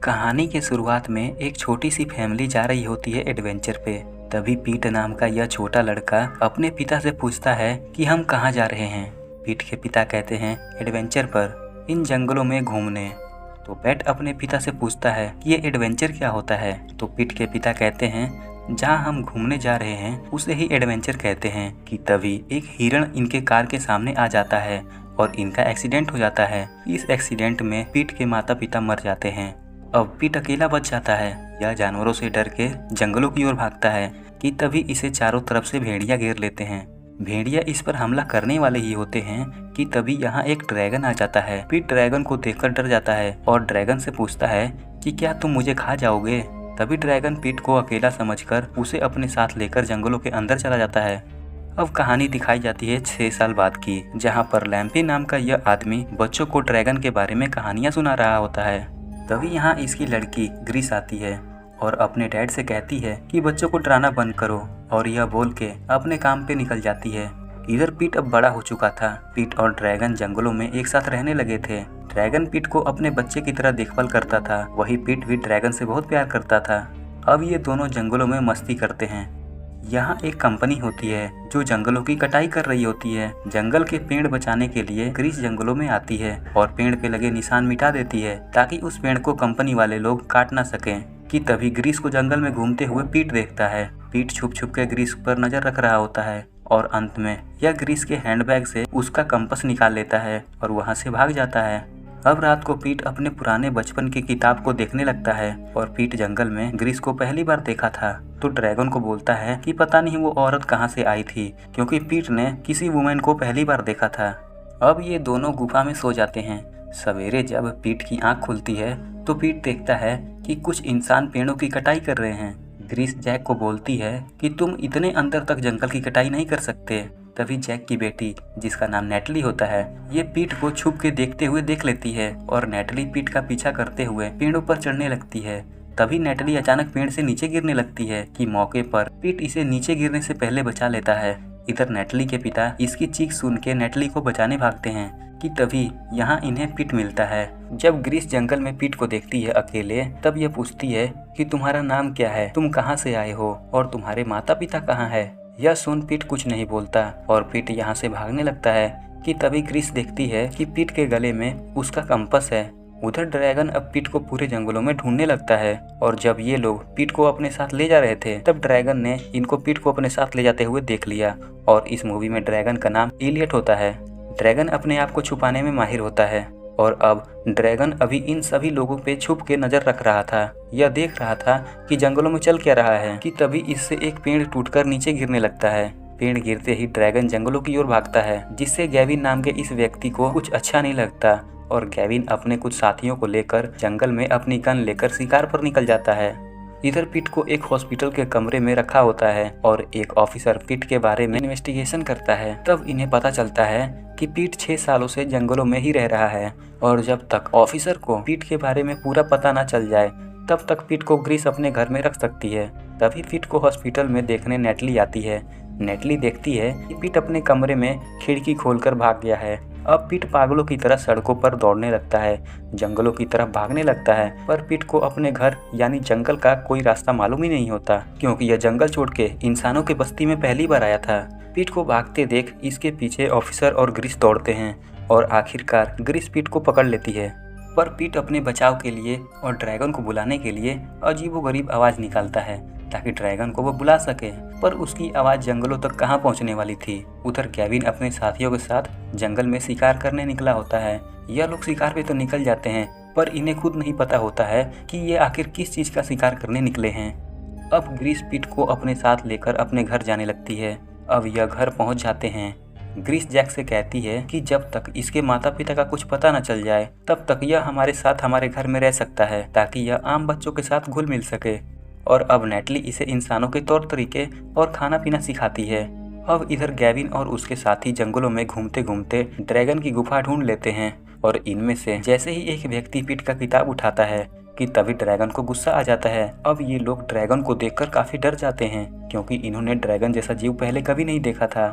कहानी के शुरुआत में एक छोटी सी फैमिली जा रही होती है एडवेंचर पे। तभी पीट नाम का यह छोटा लड़का अपने पिता से पूछता है कि हम कहाँ जा रहे हैं। पीट के पिता कहते हैं एडवेंचर पर, इन जंगलों में घूमने। तो पैट अपने पिता से पूछता है कि ये एडवेंचर क्या होता है। तो पीट के पिता कहते हैं जहाँ हम घूमने जा रहे हैं उसे ही एडवेंचर कहते हैं। कि तभी एक हिरण इनके कार के सामने आ जाता है और इनका एक्सीडेंट हो जाता है। इस एक्सीडेंट में पीट के माता पिता मर जाते हैं। अब पीट अकेला बच जाता है। यह जानवरों से डर के जंगलों की ओर भागता है कि तभी इसे चारों तरफ से भेड़िया घेर लेते हैं। भेड़िया इस पर हमला करने वाले ही होते हैं कि तभी यहाँ एक ड्रैगन आ जाता है। पीट ड्रैगन को देखकर डर जाता है और ड्रैगन से पूछता है कि क्या तुम मुझे खा जाओगे। तभी ड्रैगन पीट को अकेला समझकर उसे अपने साथ लेकर जंगलों के अंदर चला जाता है। अब कहानी दिखाई जाती है 6 साल बाद की, जहाँ पर लैम्पी नाम का यह आदमी बच्चों को ड्रैगन के बारे में कहानियाँ सुना रहा होता है। तभी यहाँ इसकी लड़की ग्रीस आती है और अपने डैड से कहती है कि बच्चों को डराना बंद करो, और यह बोल के अपने काम पे निकल जाती है। इधर पीट अब बड़ा हो चुका था। पीट और ड्रैगन जंगलों में एक साथ रहने लगे थे। ड्रैगन पीट को अपने बच्चे की तरह देखभाल करता था, वही पीट भी ड्रैगन से बहुत प्यार करता था। अब ये दोनों जंगलों में मस्ती करते हैं। यहाँ एक कंपनी होती है जो जंगलों की कटाई कर रही होती है। जंगल के पेड़ बचाने के लिए ग्रीस जंगलों में आती है और पेड़ पे लगे निशान मिटा देती है ताकि उस पेड़ को कंपनी वाले लोग काट ना सकें। कि तभी ग्रीस को जंगल में घूमते हुए पीट देखता है। पीट छुप छुप के ग्रीस पर नजर रख रहा होता है और अंत में यह ग्रीस के हैंडबैग से उसका कंपास निकाल लेता है और वहाँ से भाग जाता है। अब रात को पीट अपने पुराने बचपन की किताब को देखने लगता है और पीट जंगल में ग्रीस को पहली बार देखा था। तो ड्रैगन को बोलता है कि पता नहीं वो औरत कहाँ से आई थी, क्योंकि पीट ने किसी वुमेन को पहली बार देखा था। अब ये दोनों गुफा में सो जाते हैं। सवेरे जब पीट की आंख खुलती है तो पीट देखता है कि कुछ इंसान पेड़ों की कटाई कर रहे हैं। ग्रीस जैक को बोलती है कि तुम इतने अंदर तक जंगल की कटाई नहीं कर सकते। तभी जैक की बेटी, जिसका नाम नेटली होता है, ये पीट को छुप के देखते हुए देख लेती है और नेटली पीट का पीछा करते हुए पेड़ों पर चढ़ने लगती है। तभी नेटली अचानक पेड़ से नीचे गिरने लगती है कि मौके पर पीट इसे नीचे गिरने से पहले बचा लेता है। इधर नेटली के पिता इसकी चीख सुन के नेटली को बचाने भागते हैं कि तभी यहाँ इन्हें पीट मिलता है। जब ग्रीस जंगल में पीट को देखती है अकेले, तब यह पूछती है कि तुम्हारा नाम क्या है, तुम कहाँ से आए हो और तुम्हारे माता पिता कहाँ है। यह सुन पीट कुछ नहीं बोलता और पीट यहाँ से भागने लगता है कि तभी ग्रीस देखती है कि पीट के गले में उसका कंपास है। उधर ड्रैगन अब पीट को पूरे जंगलों में ढूंढने लगता है और जब ये लोग पीट को अपने साथ ले जा रहे थे तब ड्रैगन ने इनको पीट को अपने साथ ले जाते हुए देख लिया। और इस मूवी में ड्रैगन का नाम इलियट होता है। ड्रैगन अपने आप को छुपाने में माहिर होता है और अब ड्रैगन अभी इन सभी लोगों पे छुप के नजर रख रहा था। यह देख रहा था कि जंगलों में चल क्या रहा है। कि तभी इससे एक पेड़ टूटकर नीचे गिरने लगता है। पेड़ गिरते ही ड्रैगन जंगलों की ओर भागता है, जिससे गैविन नाम के इस व्यक्ति को कुछ अच्छा नहीं लगता और गैविन अपने कुछ साथियों को लेकर जंगल में अपनी गन लेकर शिकार पर निकल जाता है। इधर पीट को एक हॉस्पिटल के कमरे में रखा होता है और एक ऑफिसर पीट के बारे में इन्वेस्टिगेशन करता है। तब इन्हें पता चलता है कि पीट 6 सालों से जंगलों में ही रह रहा है और जब तक ऑफिसर को पीट के बारे में पूरा पता ना चल जाए तब तक पीट को ग्रीस अपने घर में रख सकती है। तभी पीट को हॉस्पिटल में देखने नेटली आती है। नेटली देखती है कि पीट अपने कमरे में खिड़की खोलकर भाग गया है। अब पीट पागलों की तरह सड़कों पर दौड़ने लगता है, जंगलों की तरफ भागने लगता है, पर पीट को अपने घर यानी जंगल का कोई रास्ता मालूम ही नहीं होता, क्योंकि यह जंगल छोड़ के इंसानों के बस्ती में पहली बार आया था। पीट को भागते देख इसके पीछे ऑफिसर और ग्रीस दौड़ते हैं और आखिरकार ग्रीस पीट को पकड़ लेती है। पर पीट अपने बचाव के लिए और ड्रैगन को बुलाने के लिए अजीबोगरीब आवाज़ निकालता है ताकि ड्रैगन को वो बुला सके, पर उसकी आवाज़ जंगलों तक कहाँ पहुँचने वाली थी। उधर गैविन अपने साथियों के साथ जंगल में शिकार करने निकला होता है। यह लोग शिकार पे तो निकल जाते हैं पर इन्हें खुद नहीं पता होता है कि ये आखिर किस चीज़ का शिकार करने निकले हैं। अब ग्रीस पीट को अपने साथ लेकर अपने घर जाने लगती है। अब यह घर पहुँच जाते हैं। ग्रीस जैक से कहती है कि जब तक इसके माता पिता का कुछ पता न चल जाए तब तक यह हमारे साथ हमारे घर में रह सकता है ताकि यह आम बच्चों के साथ घुल मिल सके। और अब नेटली इसे इंसानों के तौर तरीके और खाना पीना सिखाती है। अब इधर गैविन और उसके साथी जंगलों में घूमते घूमते ड्रैगन की गुफा ढूंढ लेते हैं और इनमें से जैसे ही एक व्यक्ति पीट का किताब उठाता है कि तभी ड्रैगन को गुस्सा आ जाता है। अब ये लोग ड्रैगन को देखकर काफी डर जाते हैं क्योंकि इन्होंने ड्रैगन जैसा जीव पहले कभी नहीं देखा था।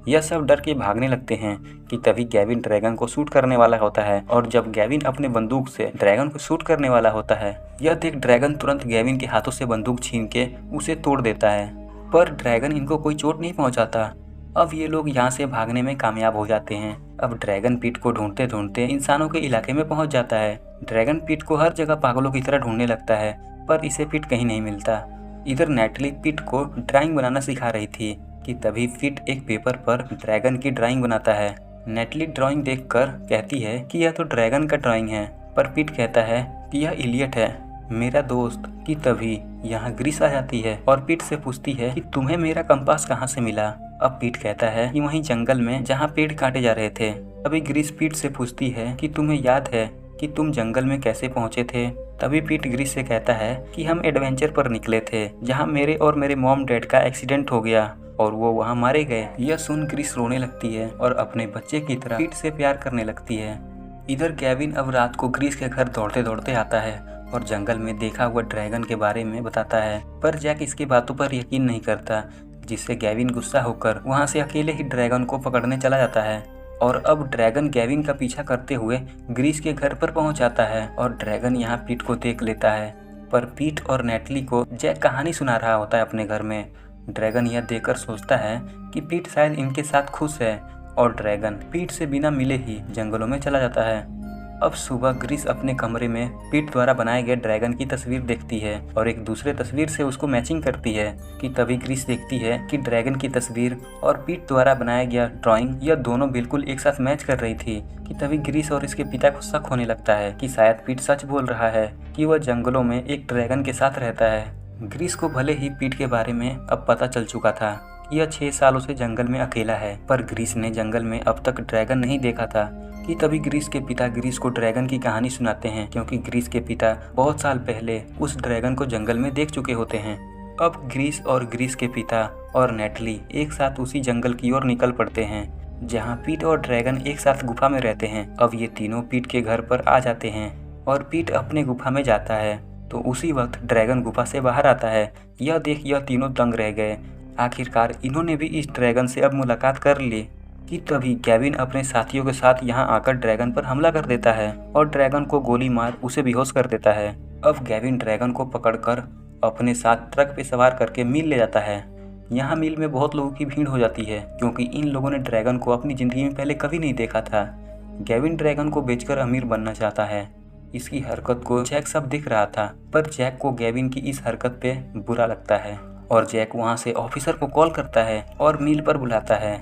यह सब डर के भागने लगते हैं कि तभी गैविन ड्रैगन को शूट करने वाला होता है और जब गैविन अपने बंदूक से ड्रैगन को शूट करने वाला होता है यह देख ड्रैगन तुरंत गैविन के हाथों से बंदूक छीन के उसे तोड़ देता है, पर ड्रैगन इनको कोई चोट नहीं पहुंचाता। अब ये लोग यहाँ से भागने में कामयाब हो जाते हैं। अब ड्रैगन पीट को ढूंढते ढूंढते इंसानों के इलाके में पहुंच जाता है। ड्रैगन पीट को हर जगह पागलों की तरह ढूंढने लगता है, पर इसे पीट कहीं नहीं मिलता। इधर नेटली पीट को ड्राइंग बनाना सिखा रही थी कि तभी पीट एक पेपर पर ड्रैगन की ड्राइंग बनाता है। नेटली ड्राइंग देखकर कहती है कि यह तो ड्रैगन का ड्राइंग है, पर पीट कहता है कि यह इलियट है, मेरा दोस्त। कि तभी यहाँ ग्रीस आ जाती है और पीट से पूछती है कि तुम्हें मेरा कंपास कहाँ से मिला। अब पीट कहता है कि वहीं जंगल में जहाँ पेड़ काटे जा रहे थे। तभी ग्रीस पीट से पूछती है कि तुम्हें याद है कि तुम जंगल में कैसे पहुँचे थे। तभी पीट ग्रीस से कहता है कि हम एडवेंचर पर निकले थे जहाँ मेरे और मेरे मॉम डैड का एक्सीडेंट हो गया और वो वहाँ मारे गए। यह सुन ग्रीस रोने लगती है और अपने बच्चे की तरह पीट से प्यार करने लगती है। इधर गैविन अब रात को ग्रीस के घर दौड़ते दौड़ते आता है और जंगल में देखा हुआ ड्रैगन के बारे में बताता है, पर जैक इसकी बातों पर यकीन नहीं करता, जिससे गैविन गुस्सा होकर वहाँ से अकेले ही ड्रैगन को पकड़ने चला जाता है। और अब ड्रैगन गैविन का पीछा करते हुए ग्रीस के घर पर पहुँच जाता है और ड्रैगन यहाँ पीट को देख लेता है, पर पीट और नेटली को जैक कहानी सुना रहा होता है अपने घर में। ड्रैगन यह देखकर सोचता है कि पीट शायद इनके साथ खुश है और ड्रैगन पीट से बिना मिले ही जंगलों में चला जाता है। अब सुबह ग्रीस अपने कमरे में पीट द्वारा बनाए गए ड्रैगन की तस्वीर देखती है और एक दूसरे तस्वीर से उसको मैचिंग करती है। कि तभी ग्रीस देखती है कि ड्रैगन की तस्वीर और पीट द्वारा बनाया गया ड्राइंग यह दोनों बिल्कुल एक साथ मैच कर रही थी। कि तभी ग्रीस और इसके पिता को शक होने लगता है कि शायद पीट सच बोल रहा है कि वह जंगलों में एक ड्रैगन के साथ रहता है। ग्रीस को भले ही पीट के बारे में अब पता चल चुका था, यह 6 सालों से जंगल में अकेला है, पर ग्रीस ने जंगल में अब तक ड्रैगन नहीं देखा था। कि तभी ग्रीस के पिता ग्रीस को ड्रैगन की कहानी सुनाते हैं, क्योंकि ग्रीस के पिता बहुत साल पहले उस ड्रैगन को जंगल में देख चुके होते हैं। अब ग्रीस और ग्रीस के पिता और नेटली एक साथ उसी जंगल की ओर निकल पड़ते हैं जहाँ पीट और ड्रैगन एक साथ गुफा में रहते हैं। अब ये तीनों पीट के घर पर आ जाते हैं और पीट अपने गुफा में जाता है तो उसी वक्त ड्रैगन गुफा से बाहर आता है। यह देख यह तीनों दंग रह गए, आखिरकार इन्होंने भी इस ड्रैगन से अब मुलाकात कर ली। कि तभी गैविन अपने साथियों के साथ यहाँ आकर ड्रैगन पर हमला कर देता है और ड्रैगन को गोली मार उसे बेहोश कर देता है। अब गैविन ड्रैगन को पकड़कर अपने साथ ट्रक पे सवार करके मिल ले जाता है। यहाँ मिल में बहुत लोगों की भीड़ हो जाती है, क्योंकि इन लोगों ने ड्रैगन को अपनी ज़िंदगी में पहले कभी नहीं देखा था। गैविन ड्रैगन को बेचकर अमीर बनना चाहता है। इसकी हरकत को जैक सब दिख रहा था, पर जैक को गैविन की इस हरकत पे बुरा लगता है और जैक वहाँ से ऑफिसर को कॉल करता है और मिल पर बुलाता है।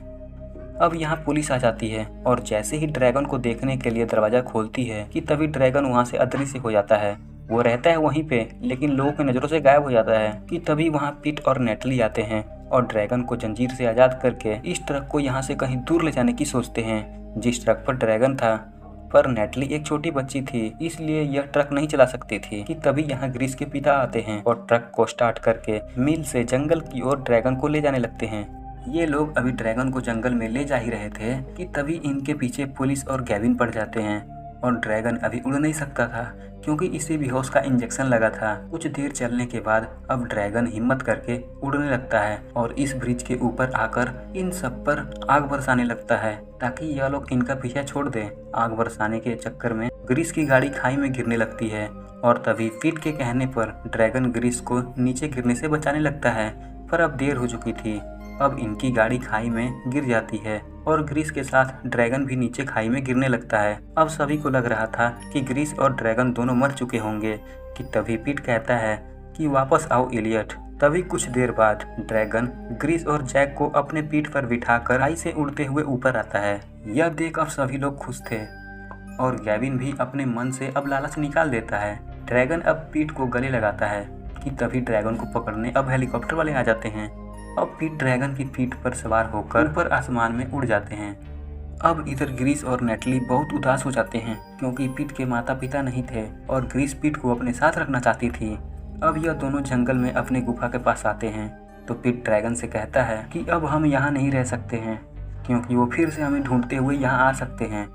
अब यहाँ पुलिस आ जाती है और जैसे ही ड्रैगन को देखने के लिए दरवाज़ा खोलती है कि तभी ड्रैगन वहाँ से अदृश्य हो जाता है। वो रहता है वहीं पे, लेकिन लोगों की नज़रों से गायब हो जाता है। कि तभी वहाँ पीट और नेटली आते हैं और ड्रैगन को जंजीर से आज़ाद करके इस ट्रक को यहाँ से कहीं दूर ले जाने की सोचते हैं जिस ट्रक पर ड्रैगन था। पर नेटली एक छोटी बच्ची थी, इसलिए यह ट्रक नहीं चला सकती थी। कि तभी यहाँ ग्रीस के पिता आते हैं और ट्रक को स्टार्ट करके मिल से जंगल की ओर ड्रैगन को ले जाने लगते हैं। ये लोग अभी ड्रैगन को जंगल में ले जा ही रहे थे कि तभी इनके पीछे पुलिस और गैविन पड़ जाते हैं और ड्रैगन अभी उड़ नहीं सकता था, क्योंकि इसे बेहोश का इंजेक्शन लगा था। कुछ देर चलने के बाद अब ड्रैगन हिम्मत करके उड़ने लगता है और इस ब्रिज के ऊपर आकर इन सब पर आग बरसाने लगता है ताकि यह लोग इनका पीछा छोड़ दें। आग बरसाने के चक्कर में ग्रीस की गाड़ी खाई में गिरने लगती है और तभी पीट के कहने पर ड्रैगन ग्रीस को नीचे गिरने से बचाने लगता है, पर अब देर हो चुकी थी। अब इनकी गाड़ी खाई में गिर जाती है और ग्रीस के साथ ड्रैगन भी नीचे खाई में गिरने लगता है। अब सभी को लग रहा था कि ग्रीस और ड्रैगन दोनों मर चुके होंगे। कि तभी पीट कहता है कि वापस आओ इलियट। तभी कुछ देर बाद ड्रैगन ग्रीस और जैक को अपने पीठ पर बिठाकर खाई से उड़ते हुए ऊपर आता है। यह देख अब सभी लोग खुश थे और गैविन भी अपने मन से अब लालच निकाल देता है। ड्रैगन अब पीट को गले लगाता है। कि तभी ड्रैगन को पकड़ने अब हेलीकॉप्टर वाले आ जाते हैं। अब पीट ड्रैगन की पीठ पर सवार होकर ऊपर आसमान में उड़ जाते हैं। अब इधर ग्रीस और नेटली बहुत उदास हो जाते हैं, क्योंकि पीट के माता पिता नहीं थे और ग्रीस पीट को अपने साथ रखना चाहती थी। अब यह दोनों जंगल में अपने गुफा के पास आते हैं तो पीट ड्रैगन से कहता है कि अब हम यहाँ नहीं रह सकते हैं, क्योंकि वो फिर से हमें ढूंढते हुए यहाँ आ सकते हैं।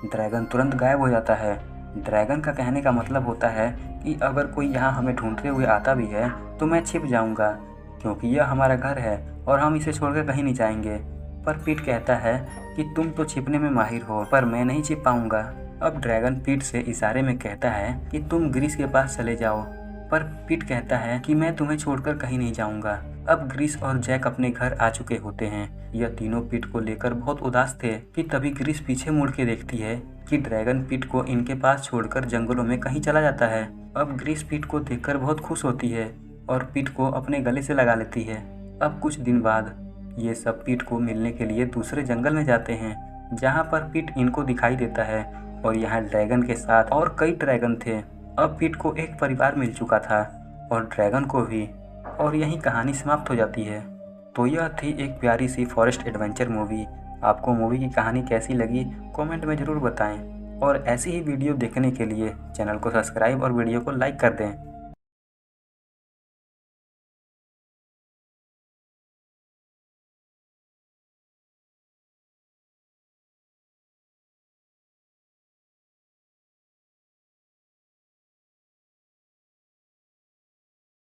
ड्रैगन तुरंत गायब हो जाता है। ड्रैगन का कहने का मतलब होता है कि अगर कोई यहाँ हमें ढूंढते हुए आता भी है तो मैं छिप जाऊँगा, क्योंकि यह हमारा घर है और हम इसे छोड़कर कहीं नहीं जाएंगे। पर पीट कहता है कि तुम तो छिपने में माहिर हो, पर मैं नहीं छिप पाऊंगा। अब ड्रैगन पीट से इशारे में कहता है कि तुम ग्रीस के पास चले जाओ, पर पीट कहता है कि मैं तुम्हें छोड़कर कहीं नहीं जाऊंगा। अब ग्रीस और जैक अपने घर आ चुके होते हैं। यह तीनों पीट को लेकर बहुत उदास थे कि तभी ग्रीस पीछे मुड़ के देखती है कि ड्रैगन पीट को इनके पास छोड़कर जंगलों में कहीं चला जाता है। अब ग्रीस पीट को देखकर बहुत खुश होती है और पीट को अपने गले से लगा लेती है। अब कुछ दिन बाद ये सब पीट को मिलने के लिए दूसरे जंगल में जाते हैं, जहाँ पर पीट इनको दिखाई देता है और यहाँ ड्रैगन के साथ और कई ड्रैगन थे। अब पीट को एक परिवार मिल चुका था और ड्रैगन को भी, और यहीं कहानी समाप्त हो जाती है। तो यह थी एक प्यारी सी फॉरेस्ट एडवेंचर मूवी। आपको मूवी की कहानी कैसी लगी कमेंट में ज़रूर बताएं और ऐसी ही वीडियो देखने के लिए चैनल को सब्सक्राइब और वीडियो को लाइक कर दें।